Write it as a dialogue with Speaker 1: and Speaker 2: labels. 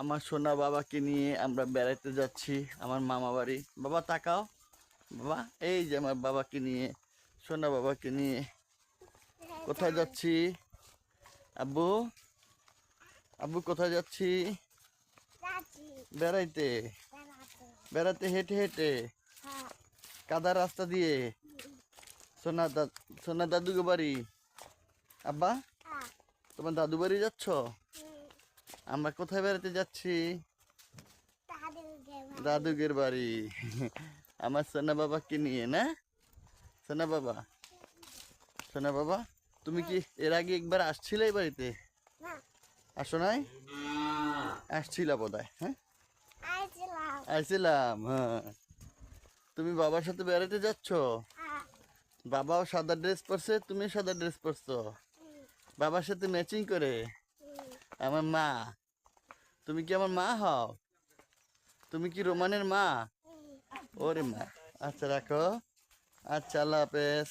Speaker 1: আমার সোনা বাবাকে নিয়ে আমরা বেড়াতে যাচ্ছি আমার মামা বাড়ি। বাবা তাকাও, বাবা এই যে আমার বাবাকে নিয়ে, সোনা বাবাকে নিয়ে কোথায় যাচ্ছি? আব্বু, আব্বু কোথায় যাচ্ছি? বেড়াইতে। বেড়াতে হেঁটে হেঁটে কাদা রাস্তা দিয়ে। সোনা দাদুকে বাড়ি। আব্বা, তোমার দাদু বাড়ি যাচ্ছ? আমরা কোথায় বেড়াতে যাচ্ছি? দাদুগের বাড়ি। আমার সোনা বাবাকে নিয়ে না? সোনা বাবা, সোনা বাবা, তুমি কি এর আগে একবার আসছিলে এই বাড়িতে? আসো নাই? আসছিলা বোধহয়। হ্যাঁ, আসছিলাম। হ্যাঁ, তুমি বাবার সাথে বেড়াতে যাচ্ছ? বাবাও সাদা ড্রেস পরছে, তুমি সাদা ড্রেস পরছো, বাবার সাথে ম্যাচিং করে। আমার মা, তুমি কি আমার মা হও? তুমি কি রোমানের মা? ওরে মা, আচ্ছা রাখো। আচ্ছা, আল্লাহ হাফেজ।